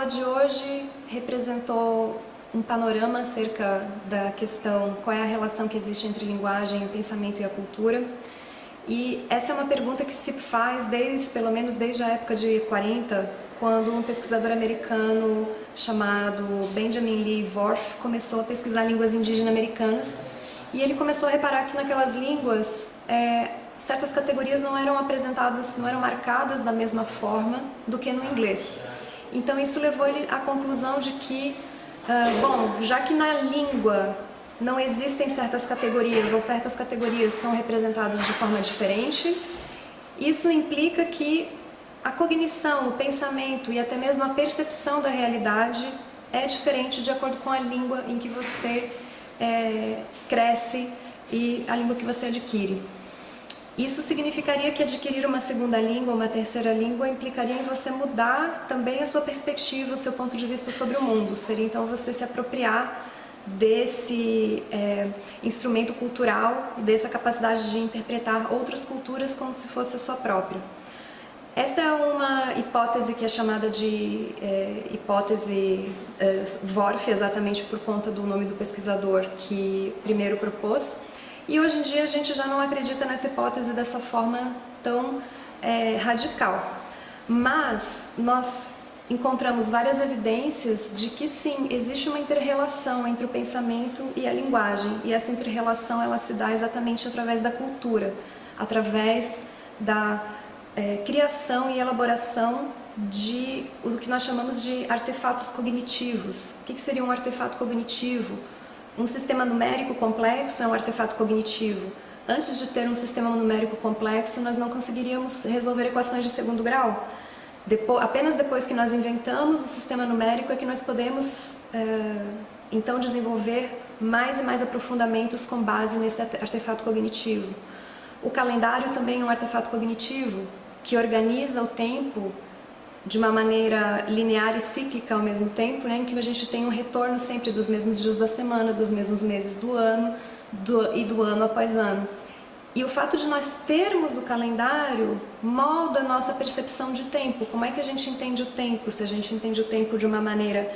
fala de hoje representou um panorama acerca da questão qual é a relação que existe entre linguagem, o pensamento e a cultura. E essa é uma pergunta que se faz pelo menos desde a época de 40, quando um pesquisador americano chamado Benjamin Lee Whorf começou a pesquisar línguas indígenas americanas, e ele começou a reparar que naquelas línguas certas categorias não eram apresentadas, não eram marcadas da mesma forma do que no inglês. Então isso levou ele à conclusão de que, já que na língua não existem certas categorias, ou certas categorias são representadas de forma diferente, isso implica que a cognição, o pensamento e até mesmo a percepção da realidade é diferente de acordo com a língua em que você cresce e a língua que você adquire. Isso significaria que adquirir uma segunda língua, uma terceira língua, implicaria em você mudar também a sua perspectiva, o seu ponto de vista sobre o mundo. Seria então você se apropriar desse instrumento cultural, dessa capacidade de interpretar outras culturas como se fosse a sua própria. Essa é uma hipótese que é chamada de hipótese Whorf, exatamente por conta do nome do pesquisador que primeiro propôs. E hoje em dia a gente já não acredita nessa hipótese dessa forma tão radical. Mas nós encontramos várias evidências de que sim, existe uma inter-relação entre o pensamento e a linguagem. E essa inter-relação ela se dá exatamente através da cultura, através da criação e elaboração do que nós chamamos de artefatos cognitivos. O que seria um artefato cognitivo? Um sistema numérico complexo é um artefato cognitivo. Antes de ter um sistema numérico complexo, nós não conseguiríamos resolver equações de segundo grau. Apenas depois que nós inventamos o sistema numérico é que nós podemos, então, desenvolver mais e mais aprofundamentos com base nesse artefato cognitivo. O calendário também é um artefato cognitivo que organiza o tempo de uma maneira linear e cíclica ao mesmo tempo, em que a gente tem um retorno sempre dos mesmos dias da semana, dos mesmos meses do ano e do ano após ano. E o fato de nós termos o calendário molda a nossa percepção de tempo. Como é que a gente entende o tempo? Se a gente entende o tempo de uma maneira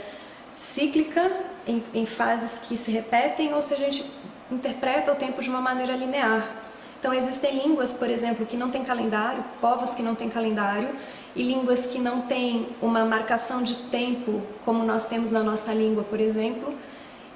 cíclica, em fases que se repetem, ou se a gente interpreta o tempo de uma maneira linear. Então existem línguas, por exemplo, que não têm calendário, povos que não têm calendário, e línguas que não têm uma marcação de tempo, como nós temos na nossa língua, por exemplo,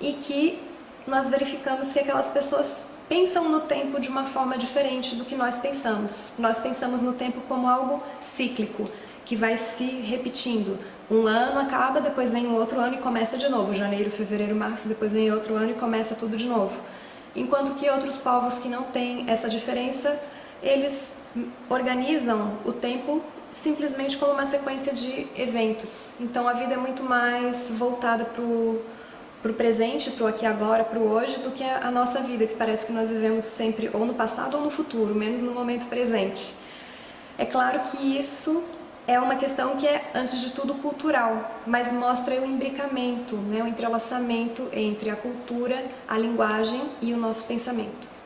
e que nós verificamos que aquelas pessoas pensam no tempo de uma forma diferente do que nós pensamos. Nós pensamos no tempo como algo cíclico, que vai se repetindo. Um ano acaba, depois vem um outro ano e começa de novo. Janeiro, fevereiro, março, depois vem outro ano e começa tudo de novo. Enquanto que outros povos que não têm essa diferença, eles organizam o tempo simplesmente como uma sequência de eventos. Então a vida é muito mais voltada para o presente, para o aqui e agora, para o hoje, do que a nossa vida, que parece que nós vivemos sempre ou no passado ou no futuro, menos no momento presente. É claro que isso é uma questão que é, antes de tudo, cultural, mas mostra o imbricamento, o entrelaçamento entre a cultura, a linguagem e o nosso pensamento.